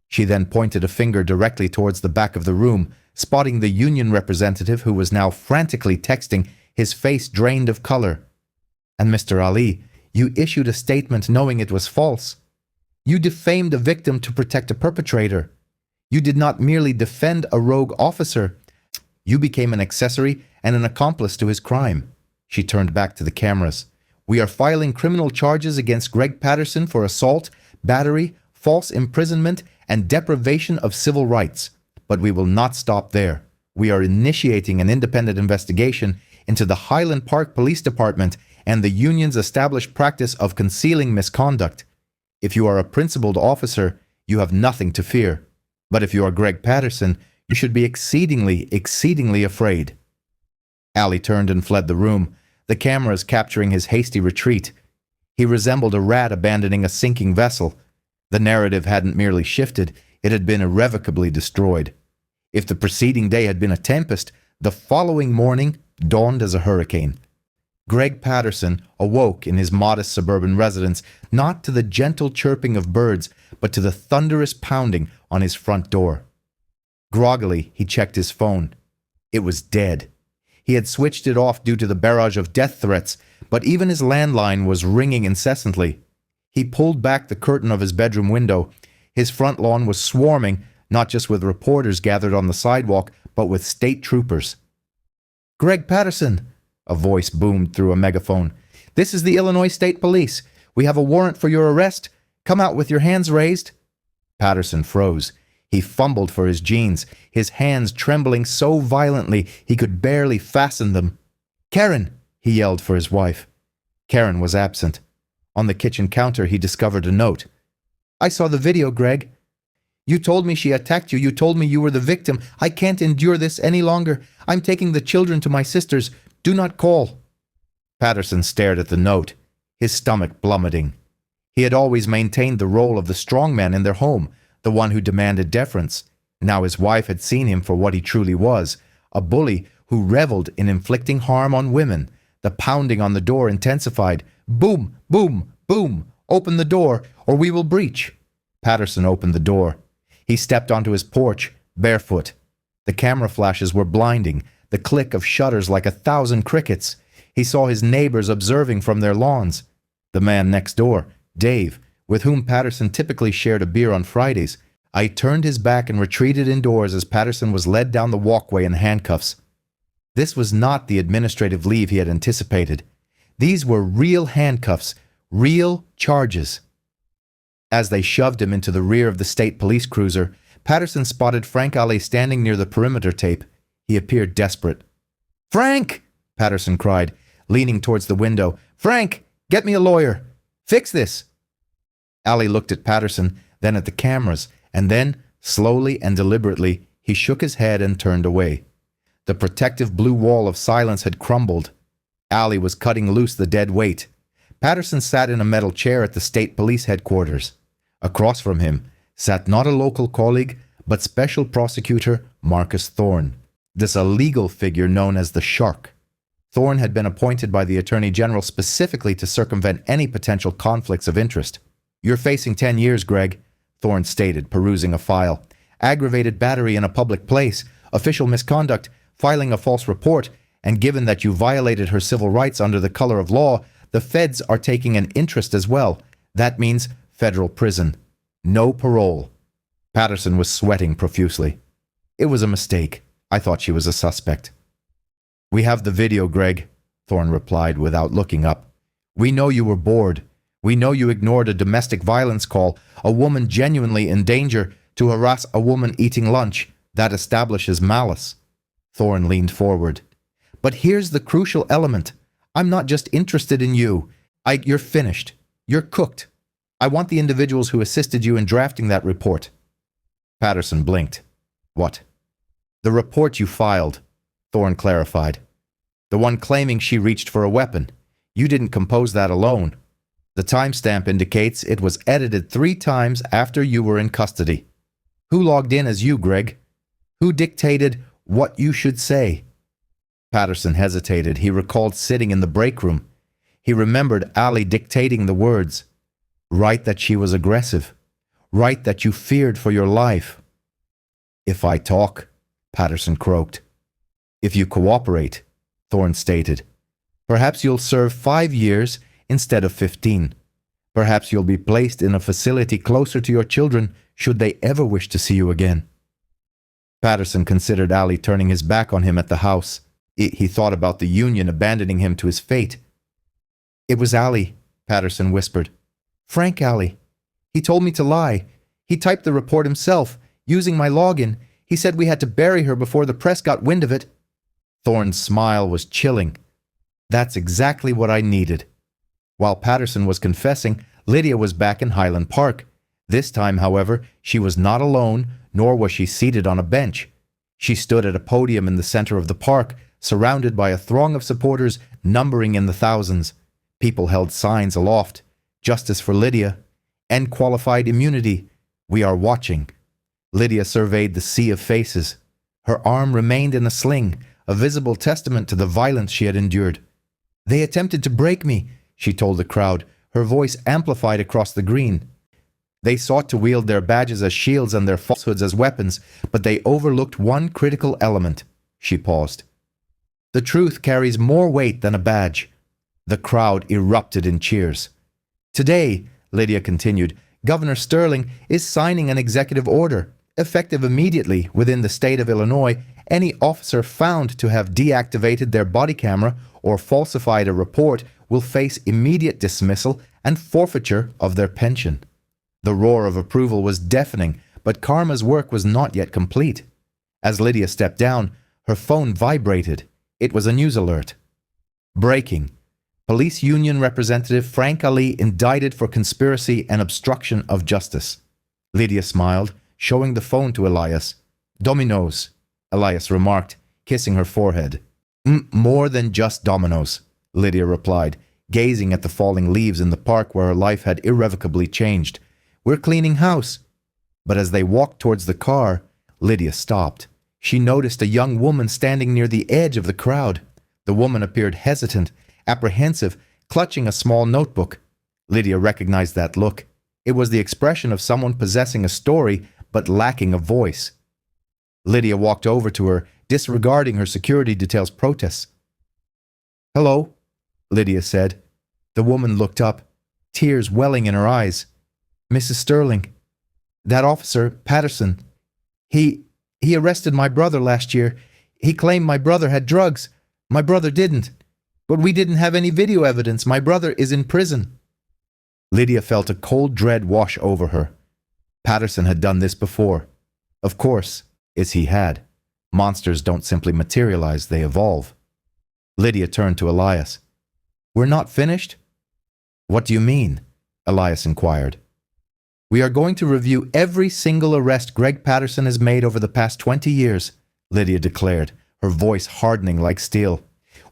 She then pointed a finger directly towards the back of the room, spotting the union representative who was now frantically texting, his face drained of color. "And Mr. Ali, you issued a statement knowing it was false. You defamed a victim to protect a perpetrator. You did not merely defend a rogue officer. You became an accessory and an accomplice to his crime." She turned back to the cameras. "We are filing criminal charges against Greg Patterson for assault, battery, false imprisonment, and deprivation of civil rights. But we will not stop there. We are initiating an independent investigation into the Highland Park Police Department and the union's established practice of concealing misconduct. If you are a principled officer, you have nothing to fear. But if you are Greg Patterson, you should be exceedingly afraid." Ali turned and fled the room, the cameras capturing his hasty retreat. He resembled a rat abandoning a sinking vessel. The narrative hadn't merely shifted, it had been irrevocably destroyed. If the preceding day had been a tempest, the following morning dawned as a hurricane. Greg Patterson awoke in his modest suburban residence, not to the gentle chirping of birds, but to the thunderous pounding on his front door. Groggily, he checked his phone. It was dead. He had switched it off due to the barrage of death threats, but even his landline was ringing incessantly. He pulled back the curtain of his bedroom window. His front lawn was swarming, not just with reporters gathered on the sidewalk, but with state troopers. "Greg Patterson," a voice boomed through a megaphone. "This is the Illinois State Police. We have a warrant for your arrest. Come out with your hands raised." Patterson froze. He fumbled for his jeans, his hands trembling so violently he could barely fasten them. "Karen!" he yelled for his wife. Karen was absent. On the kitchen counter, he discovered a note. "I saw the video, Greg. You told me she attacked you. You told me you were the victim. I can't endure this any longer. I'm taking the children to my sisters. Do not call." Patterson stared at the note, his stomach plummeting. He had always maintained the role of the strongman in their home, the one who demanded deference. Now his wife had seen him for what he truly was, a bully who reveled in inflicting harm on women. The pounding on the door intensified. Boom, boom, boom. Open the door, or we will breach. Patterson opened the door. He stepped onto his porch, barefoot. The camera flashes were blinding, the click of shutters like 1,000 crickets. He saw his neighbors observing from their lawns. The man next door, Dave, with whom Patterson typically shared a beer on Fridays. I turned his back and retreated indoors as Patterson was led down the walkway in handcuffs. This was not the administrative leave he had anticipated. These were real handcuffs, real charges. As they shoved him into the rear of the state police cruiser, Patterson spotted Frank Ali standing near the perimeter tape. He appeared desperate. "Frank!" Patterson cried, leaning towards the window. "Frank, get me a lawyer. Fix this." Ali looked at Patterson, then at the cameras, and then, slowly and deliberately, he shook his head and turned away. The protective blue wall of silence had crumbled. Ali was cutting loose the dead weight. Patterson sat in a metal chair at the state police headquarters. Across from him sat not a local colleague, but Special Prosecutor Marcus Thorne, this illegal figure known as the Shark. Thorne had been appointed by the Attorney General specifically to circumvent any potential conflicts of interest. "You're facing 10 years, Greg," Thorne stated, perusing a file. "Aggravated battery in a public place, official misconduct, filing a false report, and given that you violated her civil rights under the color of law, the feds are taking an interest as well. That means federal prison. No parole." Patterson was sweating profusely. "It was a mistake. I thought she was a suspect." "We have the video, Greg," Thorne replied without looking up. "We know you were bored. We know you ignored a domestic violence call, a woman genuinely in danger, to harass a woman eating lunch. That establishes malice." Thorne leaned forward. "But here's the crucial element. I'm not just interested in you. You're finished. You're cooked. I want the individuals who assisted you in drafting that report." Patterson blinked. "What?" "The report you filed," Thorne clarified. "The one claiming she reached for a weapon. You didn't compose that alone. The timestamp indicates it was edited 3 times after you were in custody. Who logged in as you, Greg? Who dictated what you should say?" Patterson hesitated. He recalled sitting in the break room. He remembered Ali dictating the words. "Write that she was aggressive. Write that you feared for your life." "If I talk," Patterson croaked. "If you cooperate," Thorne stated. "Perhaps you'll serve 5 years instead of 15. Perhaps you'll be placed in a facility closer to your children should they ever wish to see you again." Patterson considered Ali turning his back on him at the house. He thought about the union abandoning him to his fate. "It was Ali," Patterson whispered. "Frank Ali. He told me to lie. He typed the report himself, using my login. He said we had to bury her before the press got wind of it." Thorne's smile was chilling. "That's exactly what I needed." While Patterson was confessing, Lydia was back in Highland Park. This time, however, she was not alone, nor was she seated on a bench. She stood at a podium in the center of the park, surrounded by a throng of supporters numbering in the thousands. People held signs aloft. "Justice for Lydia," "End qualified immunity," "We are watching." Lydia surveyed the sea of faces. Her arm remained in a sling, a visible testament to the violence she had endured. "They attempted to break me," she told the crowd, her voice amplified across the green. "They sought to wield their badges as shields and their falsehoods as weapons, but they overlooked one critical element." She paused. "The truth carries more weight than a badge." The crowd erupted in cheers. "Today," Lydia continued, "Governor Sterling is signing an executive order. Effective immediately within the state of Illinois, any officer found to have deactivated their body camera or falsified a report will face immediate dismissal and forfeiture of their pension." The roar of approval was deafening, but Karma's work was not yet complete. As Lydia stepped down, her phone vibrated. It was a news alert. Breaking. Police Union Representative Frank Ali indicted for conspiracy and obstruction of justice. Lydia smiled, showing the phone to Elias. "Dominoes," Elias remarked, kissing her forehead. "More than just dominoes," Lydia replied, gazing at the falling leaves in the park where her life had irrevocably changed. "We're cleaning house." But as they walked towards the car, Lydia stopped. She noticed a young woman standing near the edge of the crowd. The woman appeared hesitant, apprehensive, clutching a small notebook. Lydia recognized that look. It was the expression of someone possessing a story but lacking a voice. Lydia walked over to her, disregarding her security detail's protests. "Hello," Lydia said. The woman looked up, tears welling in her eyes. "Mrs. Sterling, that officer, Patterson, he arrested my brother last year. He claimed my brother had drugs. My brother didn't. But we didn't have any video evidence. My brother is in prison." Lydia felt a cold dread wash over her. Patterson had done this before. Of course, as he had. Monsters don't simply materialize, they evolve. Lydia turned to Elias. "We're not finished?" "What do you mean?" Elias inquired. "We are going to review every single arrest Greg Patterson has made over the past 20 years, Lydia declared, her voice hardening like steel.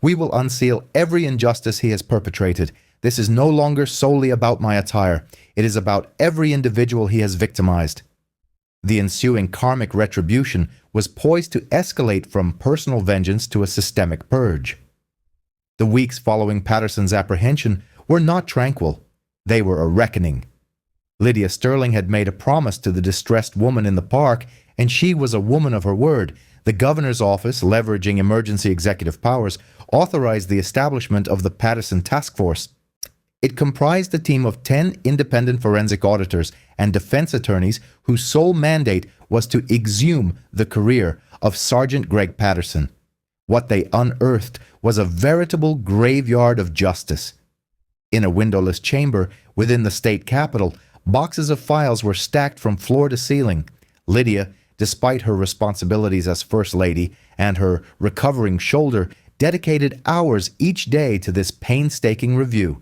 "We will unseal every injustice he has perpetrated. This is no longer solely about my attire. It is about every individual he has victimized." The ensuing karmic retribution was poised to escalate from personal vengeance to a systemic purge. The weeks following Patterson's apprehension were not tranquil. They were a reckoning. Lydia Sterling had made a promise to the distressed woman in the park, and she was a woman of her word. The governor's office, leveraging emergency executive powers, authorized the establishment of the Patterson Task Force. It comprised a team of 10 independent forensic auditors and defense attorneys whose sole mandate was to exhume the career of Sergeant Greg Patterson. What they unearthed was a veritable graveyard of justice. In a windowless chamber within the state capitol, boxes of files were stacked from floor to ceiling. Lydia, despite her responsibilities as First Lady and her recovering shoulder, dedicated hours each day to this painstaking review.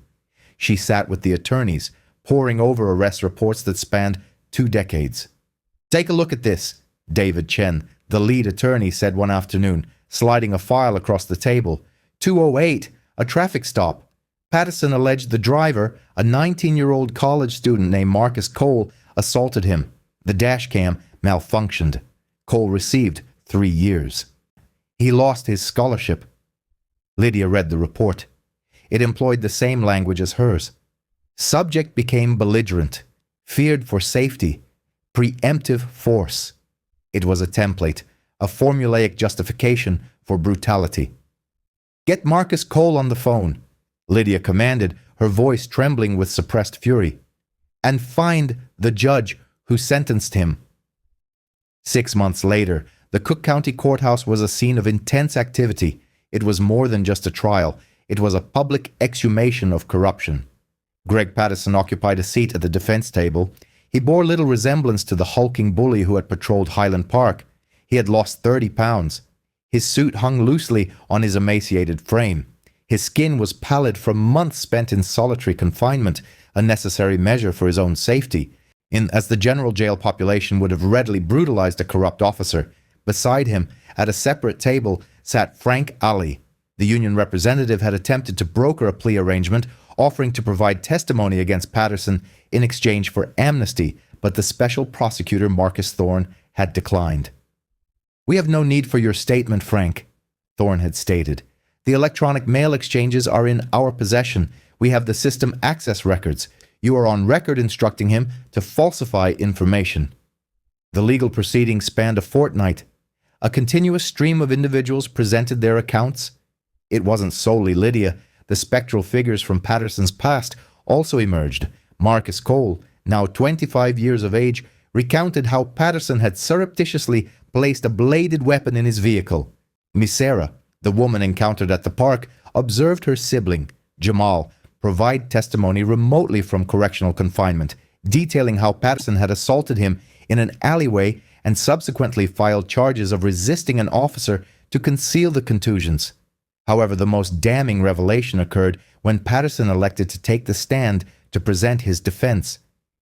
She sat with the attorneys, poring over arrest reports that spanned 2 decades. "Take a look at this," David Chen, the lead attorney, said one afternoon, sliding a file across the table. 208, a traffic stop. Patterson alleged the driver, a 19-year-old college student named Marcus Cole, assaulted him. The dash cam malfunctioned. Cole received 3 years. He lost his scholarship. Lydia read the report. It employed the same language as hers. Subject became belligerent, feared for safety, preemptive force. It was a template, a formulaic justification for brutality. "Get Marcus Cole on the phone," Lydia commanded, her voice trembling with suppressed fury. "And find the judge who sentenced him." 6 months later, the Cook County Courthouse was a scene of intense activity. It was more than just a trial. It was a public exhumation of corruption. Greg Patterson occupied a seat at the defense table. He bore little resemblance to the hulking bully who had patrolled Highland Park. He had lost 30 pounds. His suit hung loosely on his emaciated frame. His skin was pallid from months spent in solitary confinement, a necessary measure for his own safety, as the general jail population would have readily brutalized a corrupt officer. Beside him, at a separate table, sat Frank Alley. The union representative had attempted to broker a plea arrangement, offering to provide testimony against Patterson in exchange for amnesty, but the special prosecutor, Marcus Thorne, had declined. "We have no need for your statement, Frank," Thorne had stated. "The electronic mail exchanges are in our possession. We have the system access records. You are on record instructing him to falsify information." The legal proceedings spanned a fortnight. A continuous stream of individuals presented their accounts. It wasn't solely Lydia. The spectral figures from Patterson's past also emerged. Marcus Cole, now 25 years of age, recounted how Patterson had surreptitiously placed a bladed weapon in his vehicle. Miss Sarah, the woman encountered at the park, observed her sibling, Jamal, provide testimony remotely from correctional confinement, detailing how Patterson had assaulted him in an alleyway and subsequently filed charges of resisting an officer to conceal the contusions. However, the most damning revelation occurred when Patterson elected to take the stand to present his defense.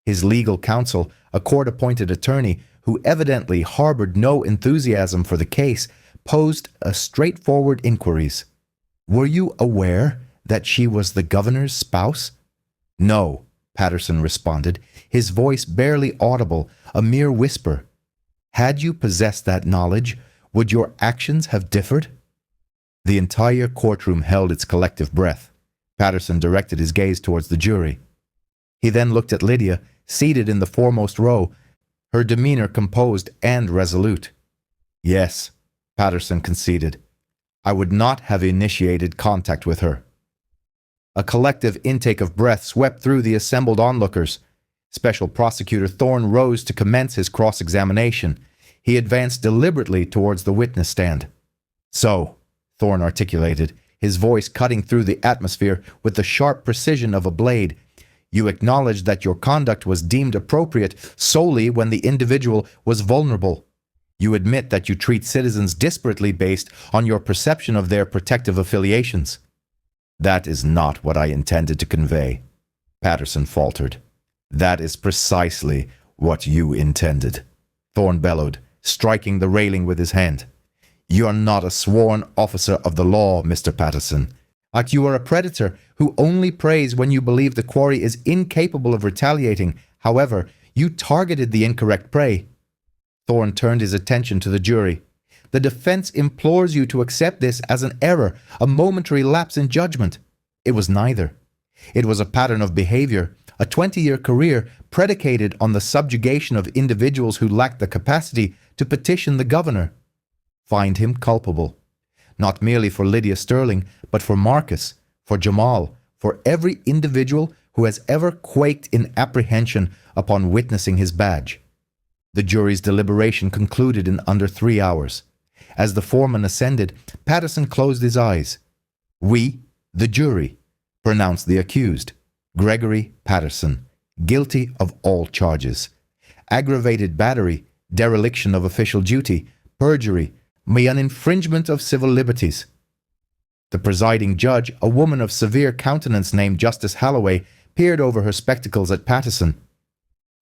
His legal counsel, a court-appointed attorney who evidently harbored no enthusiasm for the case, posed a straightforward inquiries. "Were you aware that she was the governor's spouse?" "No," Patterson responded, his voice barely audible, a mere whisper. "Had you possessed that knowledge, would your actions have differed? The entire courtroom held its collective breath. Patterson directed his gaze towards the jury. He then looked at Lydia, seated in the foremost row, her demeanor composed and resolute. Yes, Patterson conceded. I would not have initiated contact with her. A collective intake of breath swept through the assembled onlookers. Special Prosecutor Thorne rose to commence his cross-examination. He advanced deliberately towards the witness stand. So, Thorne articulated, his voice cutting through the atmosphere with the sharp precision of a blade, you acknowledge that your conduct was deemed appropriate solely when the individual was vulnerable. You admit that you treat citizens disparately based on your perception of their protective affiliations. That is not what I intended to convey, Patterson faltered. That is precisely what you intended, Thorne bellowed, striking the railing with his hand. You are not a sworn officer of the law, Mr. Patterson. You are a predator who only preys when you believe the quarry is incapable of retaliating. However, you targeted the incorrect prey. Thorne turned his attention to the jury. The defense implores you to accept this as an error, a momentary lapse in judgment. It was neither. It was a pattern of behavior, a 20-year career predicated on the subjugation of individuals who lacked the capacity to petition the governor. Find him culpable. Not merely for Lydia Sterling, but for Marcus, for Jamal, for every individual who has ever quaked in apprehension upon witnessing his badge. The jury's deliberation concluded in under 3 hours. As the foreman ascended, Patterson closed his eyes. We, the jury, pronounced the accused, Gregory Patterson, guilty of all charges. Aggravated battery, dereliction of official duty, perjury, an infringement of civil liberties. The presiding judge, a woman of severe countenance named Justice Halloway, peered over her spectacles at Patterson.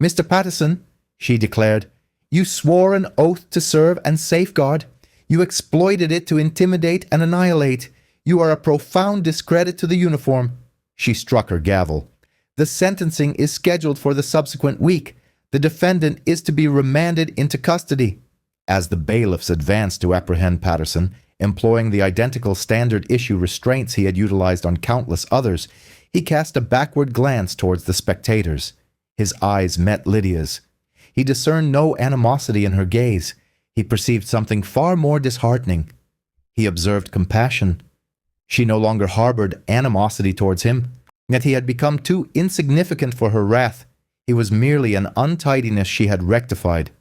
Mr. Patterson, she declared, you swore an oath to serve and safeguard. You exploited it to intimidate and annihilate. You are a profound discredit to the uniform. She struck her gavel. The sentencing is scheduled for the subsequent week. The defendant is to be remanded into custody. As the bailiffs advanced to apprehend Patterson, employing the identical standard-issue restraints he had utilized on countless others, he cast a backward glance towards the spectators. His eyes met Lydia's. He discerned no animosity in her gaze. He perceived something far more disheartening. He observed compassion. She no longer harbored animosity towards him, yet he had become too insignificant for her wrath. He was merely an untidiness she had rectified.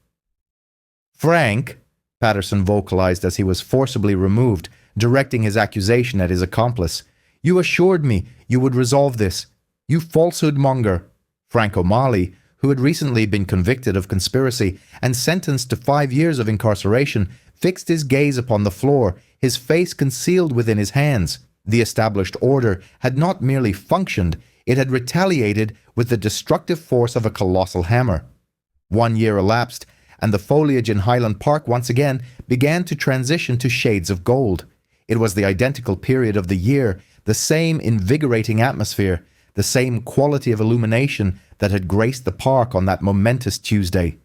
Frank, Patterson vocalized as he was forcibly removed, directing his accusation at his accomplice. You assured me you would resolve this. You falsehood monger. Frank O'Malley, who had recently been convicted of conspiracy and sentenced to 5 years of incarceration, fixed his gaze upon the floor, his face concealed within his hands. The established order had not merely functioned, it had retaliated with the destructive force of a colossal hammer. 1 year elapsed, and the foliage in Highland Park once again began to transition to shades of gold. It was the identical period of the year, the same invigorating atmosphere, the same quality of illumination that had graced the park on that momentous Tuesday.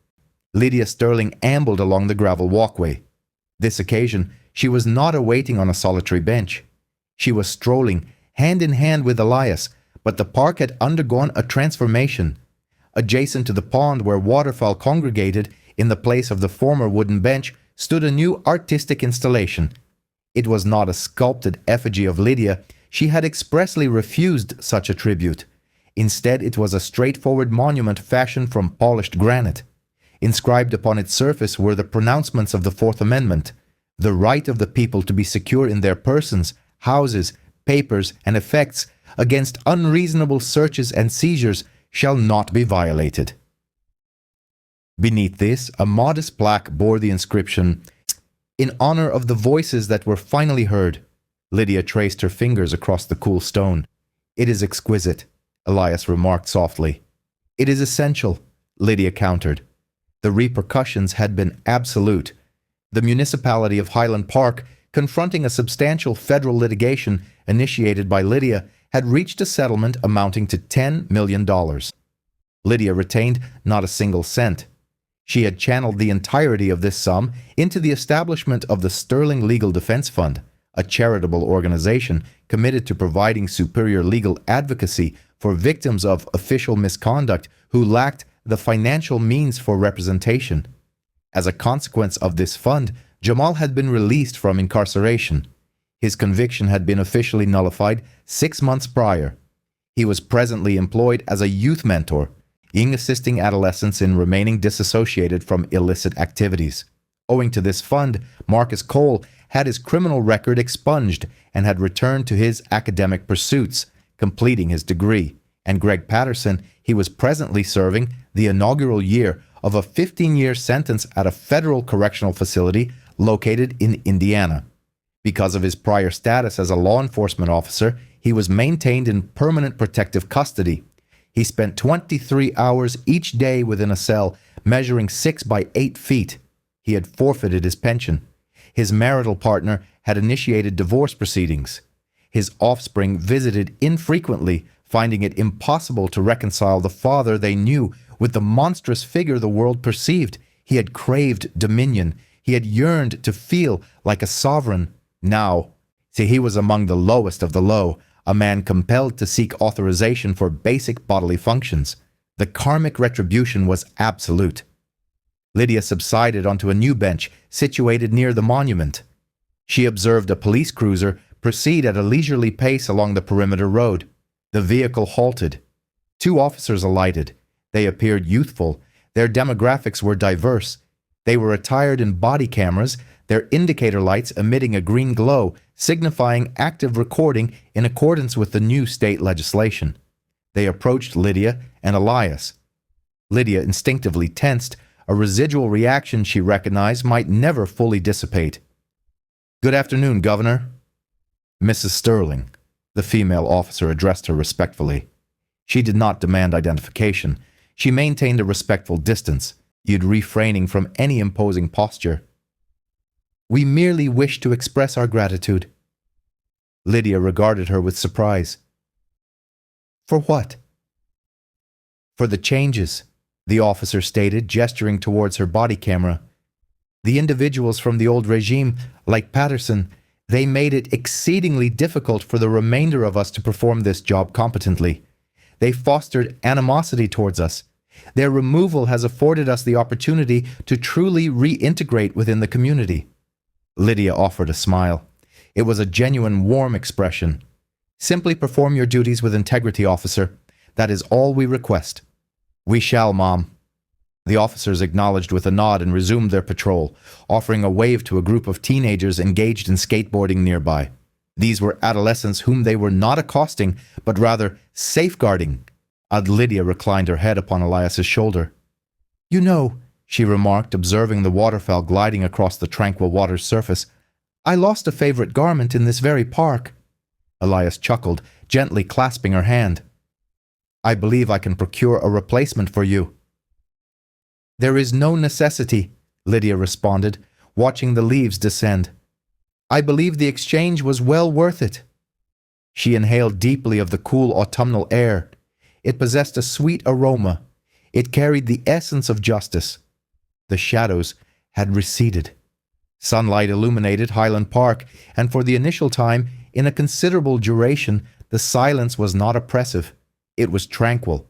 Lydia Sterling ambled along the gravel walkway. This occasion, she was not awaiting on a solitary bench. She was strolling, hand in hand with Elias, but the park had undergone a transformation. Adjacent to the pond where waterfowl congregated, in the place of the former wooden bench, stood a new artistic installation. It was not a sculpted effigy of Lydia. She had expressly refused such a tribute. Instead, it was a straightforward monument fashioned from polished granite. Inscribed upon its surface were the pronouncements of the Fourth Amendment. The right of the people to be secure in their persons, houses, papers, and effects against unreasonable searches and seizures shall not be violated. Beneath this, a modest plaque bore the inscription, "In honor of the voices that were finally heard." Lydia traced her fingers across the cool stone. "It is exquisite," Elias remarked softly. "It is essential," Lydia countered. The repercussions had been absolute. The municipality of Highland Park, confronting a substantial federal litigation initiated by Lydia, had reached a settlement amounting to $10 million. Lydia retained not a single cent. She had channeled the entirety of this sum into the establishment of the Sterling Legal Defense Fund, a charitable organization committed to providing superior legal advocacy for victims of official misconduct who lacked the financial means for representation. As a consequence of this fund, Jamal had been released from incarceration. His conviction had been officially nullified 6 months prior. He was presently employed as a youth mentor, assisting adolescents in remaining disassociated from illicit activities. Owing to this fund, Marcus Cole had his criminal record expunged and had returned to his academic pursuits, completing his degree. And Greg Patterson, he was presently serving the inaugural year of a 15-year sentence at a federal correctional facility located in Indiana. Because of his prior status as a law enforcement officer, he was maintained in permanent protective custody. He spent 23 hours each day within a cell measuring 6 by 8 feet. He had forfeited his pension. His marital partner had initiated divorce proceedings. His offspring visited infrequently, finding it impossible to reconcile the father they knew with the monstrous figure the world perceived. He had craved dominion. He had yearned to feel like a sovereign. Now, he was among the lowest of the low, a man compelled to seek authorization for basic bodily functions. The karmic retribution was absolute. Lydia subsided onto a new bench situated near the monument. She observed a police cruiser proceed at a leisurely pace along the perimeter road. The vehicle halted. 2 officers alighted. They appeared youthful. Their demographics were diverse. They were attired in body cameras, their indicator lights emitting a green glow, signifying active recording in accordance with the new state legislation. They approached Lydia and Elias. Lydia instinctively tensed, a residual reaction she recognized might never fully dissipate. "Good afternoon, Governor." "Mrs. Sterling," the female officer addressed her respectfully. She did not demand identification. She maintained a respectful distance, yet refraining from any imposing posture. "We merely wish to express our gratitude." Lydia regarded her with surprise. "For what?" "For the changes," the officer stated, gesturing towards her body camera. "The individuals from the old regime, like Patterson, they made it exceedingly difficult for the remainder of us to perform this job competently. They fostered animosity towards us. Their removal has afforded us the opportunity to truly reintegrate within the community." Lydia offered a smile. It was a genuine, warm expression. "Simply perform your duties with integrity, officer. That is all we request." "We shall, Mom." The officers acknowledged with a nod and resumed their patrol, offering a wave to a group of teenagers engaged in skateboarding nearby. These were adolescents whom they were not accosting, but rather safeguarding. Lydia reclined her head upon Elias's shoulder. "You know," she remarked, observing the waterfowl gliding across the tranquil water's surface, "I lost a favorite garment in this very park." Elias chuckled, gently clasping her hand. "I believe I can procure a replacement for you." "There is no necessity," Lydia responded, watching the leaves descend. "I believe the exchange was well worth it." She inhaled deeply of the cool autumnal air. It possessed a sweet aroma. It carried the essence of justice. The shadows had receded. Sunlight illuminated Highland Park, and for the initial time, in a considerable duration, the silence was not oppressive. It was tranquil.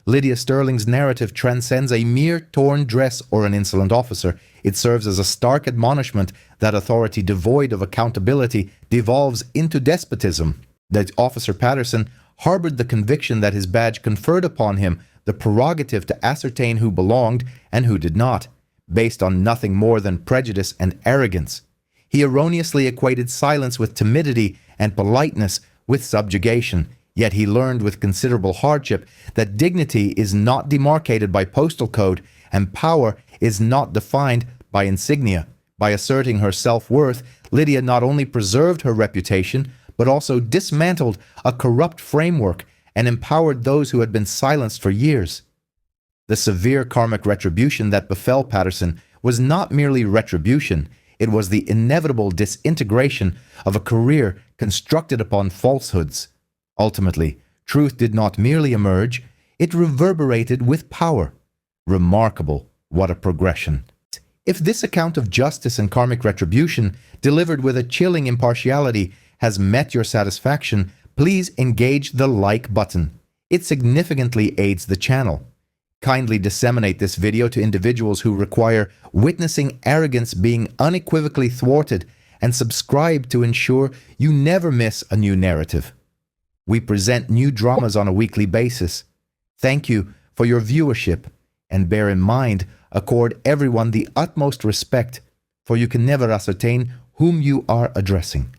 Lydia Sterling's narrative transcends a mere torn dress or an insolent officer. It serves as a stark admonishment that authority devoid of accountability devolves into despotism. That Officer Patterson harbored the conviction that his badge conferred upon him the prerogative to ascertain who belonged and who did not, based on nothing more than prejudice and arrogance. He erroneously equated silence with timidity and politeness with subjugation, yet he learned with considerable hardship that dignity is not demarcated by postal code and power is not defined by insignia. By asserting her self-worth, Lydia not only preserved her reputation, but also dismantled a corrupt framework and empowered those who had been silenced for years. The severe karmic retribution that befell Patterson was not merely retribution, it was the inevitable disintegration of a career constructed upon falsehoods. Ultimately, truth did not merely emerge, it reverberated with power. Remarkable, What a progression. If this account of justice and karmic retribution, delivered with a chilling impartiality, has met your satisfaction, please engage the like button. It significantly aids the channel. Kindly disseminate this video to individuals who require witnessing arrogance being unequivocally thwarted, and subscribe to ensure you never miss a new narrative. We present new dramas on a weekly basis. Thank you for your viewership, and bear in mind, accord everyone the utmost respect, for you can never ascertain whom you are addressing.